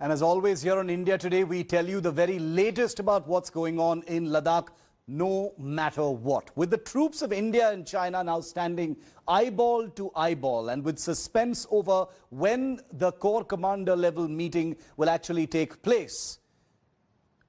And as always here on India Today, we tell you the very latest about what's going on in Ladakh, no matter what. With the troops of India and China now standing eyeball to eyeball and with suspense over when the Corps Commander level meeting will actually take place.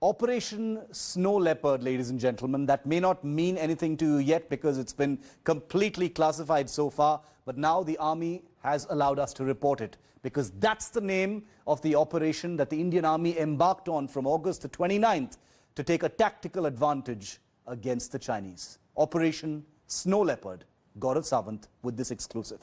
Operation Snow Leopard, ladies and gentlemen, that may not mean anything to you yet because it's been completely classified so far, but now the army has allowed us to report it because that's the name of the operation that the Indian Army embarked on from August the 29th to take a tactical advantage against the Chinese. Operation Snow Leopard. Gaurav Sawant with this exclusive.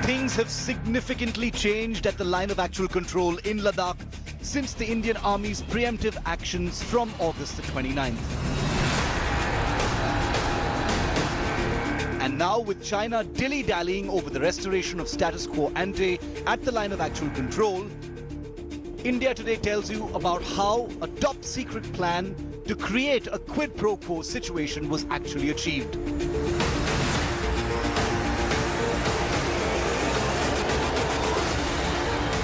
Things have significantly changed at the line of actual control in Ladakh since the Indian Army's preemptive actions from August the 29th. And now with China dilly-dallying over the restoration of status quo ante at the line of actual control, India Today tells you about how a top-secret plan to create a quid pro quo situation was actually achieved.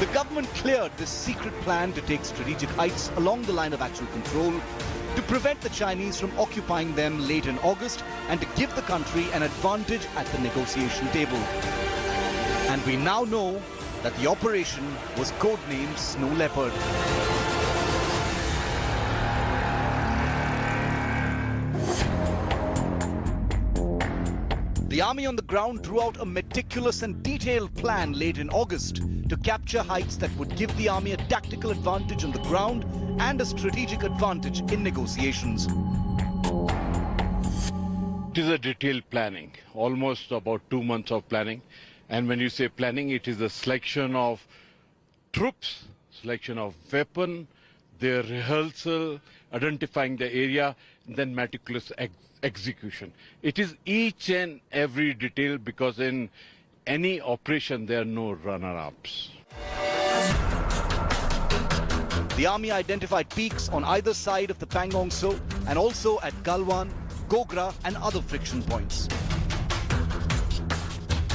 The government cleared this secret plan to take strategic heights along the line of actual control to prevent the Chinese from occupying them late in August and to give the country an advantage at the negotiation table. And we now know that the operation was codenamed Snow Leopard. The army on the ground drew out a meticulous and detailed plan late in August to capture heights that would give the army a tactical advantage on the ground and a strategic advantage in negotiations. It is a detailed planning, almost about 2 months of planning. And when you say planning, it is a selection of troops, selection of weapon, their rehearsal, identifying the area, then meticulous execution. It is each and every detail because in any operation there are no runner-ups. The army identified peaks on either side of the Pangong So and also at Galwan, Gogra and other friction points.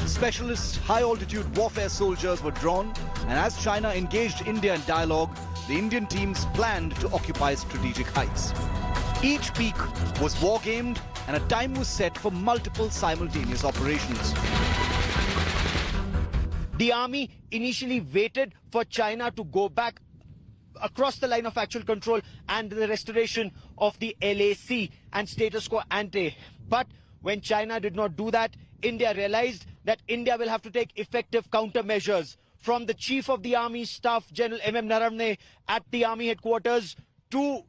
Specialist high-altitude warfare soldiers were drawn, and as China engaged India in dialogue, the Indian teams planned to occupy strategic heights. Each peak was war-gamed and a time was set for multiple simultaneous operations. The army initially waited for China to go back across the line of actual control and the restoration of the LAC and status quo ante. But when China did not do that, India realized that India will have to take effective countermeasures from the Chief of the Army Staff, General M.M. Naravne, at the Army headquarters to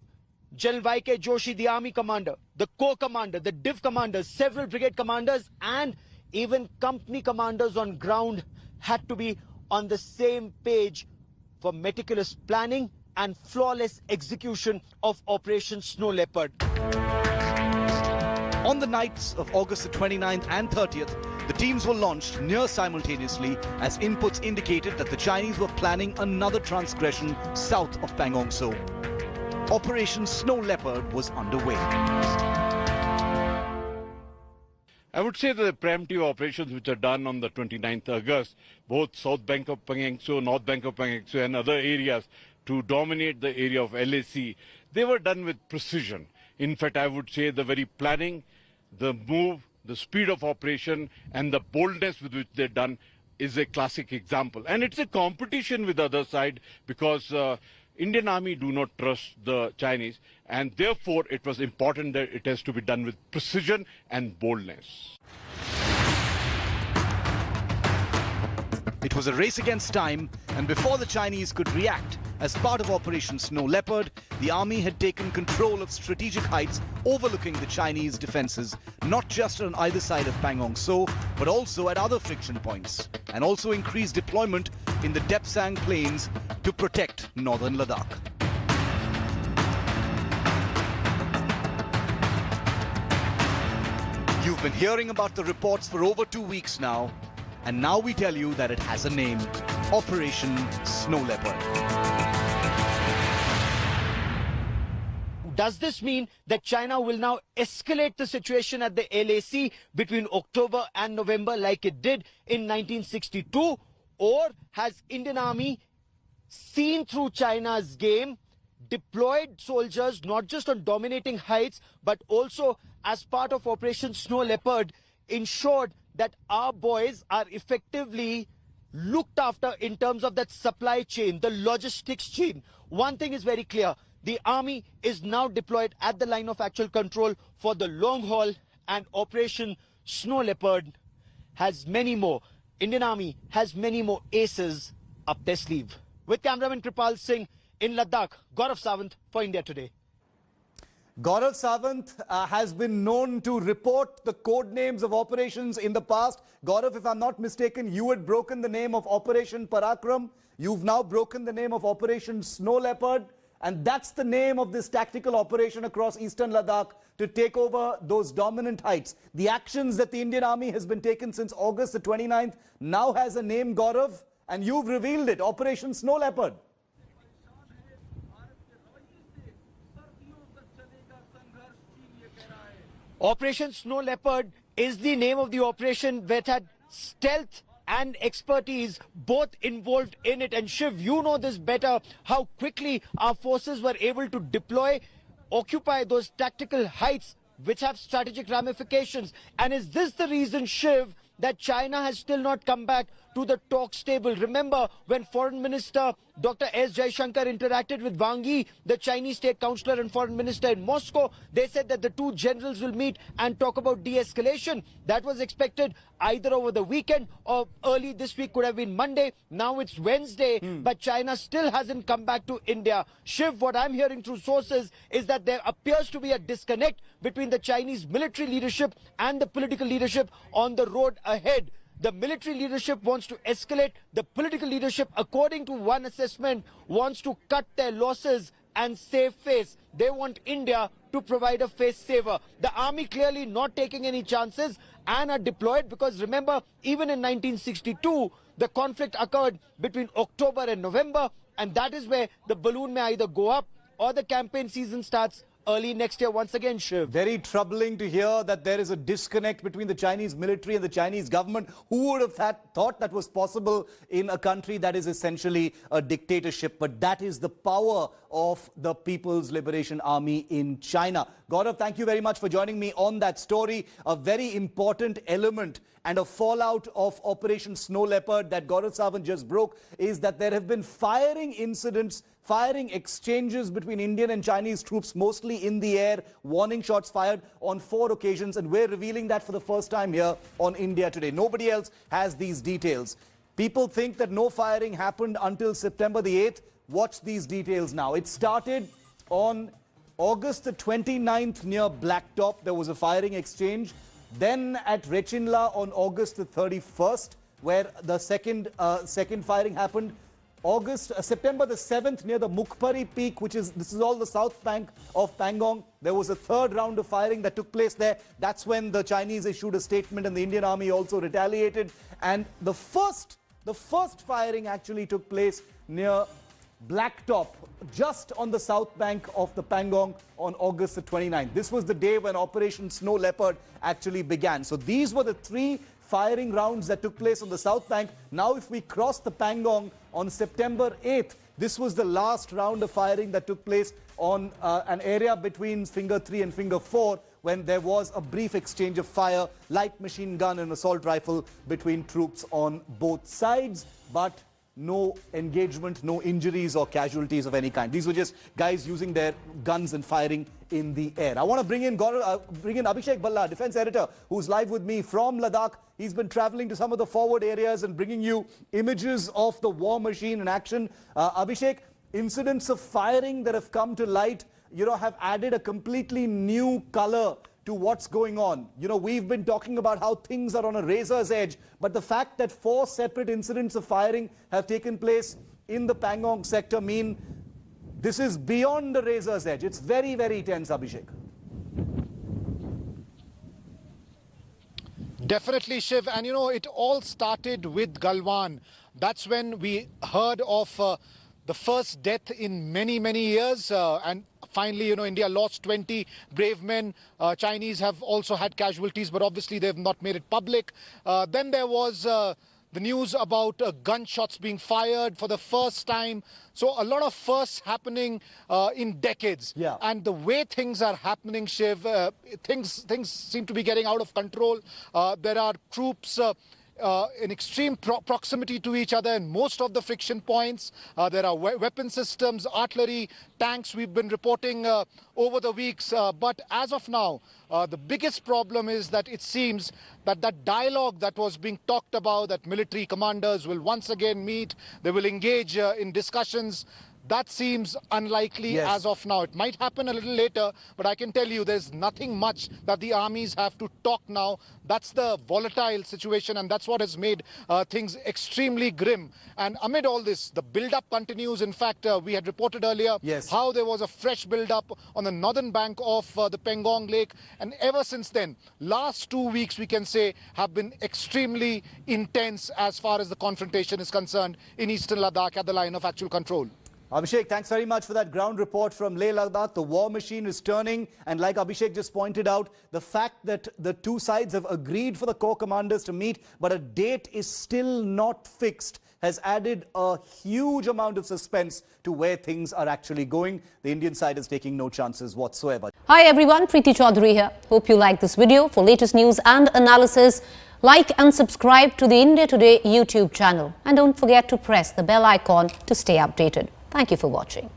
General Y.K. Joshi, the Army Commander, the Corps Commander, the Div Commanders, several brigade commanders and even company commanders on ground had to be on the same page for meticulous planning and flawless execution of Operation Snow Leopard. On the nights of August the 29th and 30th, the teams were launched near simultaneously as inputs indicated that the Chinese were planning another transgression south of Pangong So. Operation Snow Leopard was underway. I would say that the preemptive operations which are done on the 29th August, both south bank of Pangong So, north bank of Pangong So and other areas to dominate the area of LAC, they were done with precision. In fact, I would say the very planning, the move, the speed of operation and the boldness with which they're done is a classic example. And it's a competition with the other side because Indian Army do not trust the Chinese, and therefore it was important that it has to be done with precision and boldness. It was a race against time, and before the Chinese could react, as part of Operation Snow Leopard, the army had taken control of strategic heights overlooking the Chinese defences, not just on either side of Pangong So, but also at other friction points, and also increased deployment in the Depsang Plains to protect northern Ladakh. You've been hearing about the reports for over 2 weeks now, and now we tell you that it has a name: Operation Snow Leopard. Does this mean that China will now escalate the situation at the LAC between October and November like it did in 1962? Or has Indian Army seen through China's game, deployed soldiers not just on dominating heights but also as part of Operation Snow Leopard, ensured that our boys are effectively looked after in terms of that supply chain, the logistics chain? One thing is very clear: the army is now deployed at the line of actual control for the long haul, and Operation Snow Leopard has many more. Indian Army has many more aces up their sleeve. With cameraman Kripal Singh in Ladakh, Gaurav Sawant for India Today. Gaurav Sawant has been known to report the code names of operations in the past. Gaurav, if I'm not mistaken, you had broken the name of Operation Parakram. You've now broken the name of Operation Snow Leopard. And that's the name of this tactical operation across eastern Ladakh to take over those dominant heights. The actions that the Indian Army has been taken since August the 29th now has a name, Gaurav, and you've revealed it: Operation Snow Leopard. Operation Snow Leopard is the name of the operation that had stealth and expertise both involved in it. And Shiv, you know this better, how quickly our forces were able to deploy, occupy those tactical heights which have strategic ramifications. And is this the reason, Shiv, that China has still not come back to the talks table? Remember when Foreign Minister Dr. S. Jaishankar interacted with Wang Yi, the Chinese State Councillor and Foreign Minister in Moscow, they said that the two generals will meet and talk about de-escalation. That was expected either over the weekend or early this week, could have been Monday. Now it's Wednesday, but China still hasn't come back to India. Shiv, what I'm hearing through sources is that there appears to be a disconnect between the Chinese military leadership and the political leadership on the road ahead. The military leadership wants to escalate. The political leadership, according to one assessment, wants to cut their losses and save face. They want India to provide a face saver. The army clearly not taking any chances and are deployed because, remember, even in 1962, the conflict occurred between October and November, and that is where the balloon may either go up or the campaign season starts early next year once again, Shiv. Very troubling to hear that there is a disconnect between the Chinese military and the Chinese government. Who would have thought that was possible in a country that is essentially a dictatorship? But that is the power of the People's Liberation Army in China. Gaurav, thank you very much for joining me on that story. A very important element and a fallout of Operation Snow Leopard that Gaurav Sawant just broke is that there have been firing incidents, firing exchanges between Indian and Chinese troops, mostly in the air, warning shots fired on 4 occasions, and we're revealing that for the first time here on India Today. Nobody else has these details. People think that no firing happened until September the 8th. Watch these details now. It started on August the 29th near Blacktop. There was a firing exchange. Then at Rechinla on August the 31st, where the second firing happened. September the 7th near the Mukpari Peak, this is all the south bank of Pangong. There was a third round of firing that took place there. That's when the Chinese issued a statement and the Indian Army also retaliated. And the first firing actually took place near Blacktop, just on the south bank of the Pangong on August the 29th. This was the day when Operation Snow Leopard actually began. So these were the 3 firing rounds that took place on the south bank. Now if we cross the Pangong on September 8th, this was the last round of firing that took place on an area between Finger 3 and Finger 4, when there was a brief exchange of fire, light machine gun and assault rifle between troops on both sides, but no engagement, no injuries or casualties of any kind. These were just guys using their guns and firing in the air. I want to bring in Abhishek Balla, defense editor, who's live with me from Ladakh. He's been traveling to some of the forward areas and bringing you images of the war machine in action. Abhishek, incidents of firing that have come to light, have added a completely new color to what's going on. We've been talking about how things are on a razor's edge, but the fact that 4 separate incidents of firing have taken place in the Pangong sector mean this is beyond the razor's edge. It's very, very tense, Abhishek. Definitely, Shiv. And you know, it all started with Galwan. That's when we heard of the first death in many years. And finally, you know, India lost 20 brave men. Chinese have also had casualties, but obviously they've not made it public. Then there was the news about gunshots being fired for the first time. So a lot of firsts happening in decades. Yeah. And the way things are happening, Shiv, things seem to be getting out of control. There are troops in extreme proximity to each other in most of the friction points. There are weapon systems, artillery, tanks we've been reporting over the weeks. But as of now, the biggest problem is that it seems that that dialogue that was being talked about, that military commanders will once again meet, they will engage in discussions, that seems unlikely as of now. It might happen a little later, but I can tell you there's nothing much that the armies have to talk now. That's the volatile situation, and that's what has made things extremely grim. And amid all this, the build-up continues. In fact, we had reported earlier how there was a fresh build-up on the northern bank of the Pangong Lake. And ever since then, last 2 weeks, we can say, have been extremely intense as far as the confrontation is concerned in eastern Ladakh at the line of actual control. Abhishek, thanks very much for that ground report from Leh Ladakh. The war machine is turning, and like Abhishek just pointed out, the fact that the two sides have agreed for the corps commanders to meet, but a date is still not fixed, has added a huge amount of suspense to where things are actually going. The Indian side is taking no chances whatsoever. Hi everyone, Preeti Chaudhary here. Hope you like this video. For latest news and analysis, like and subscribe to the India Today YouTube channel. And don't forget to press the bell icon to stay updated. Thank you for watching.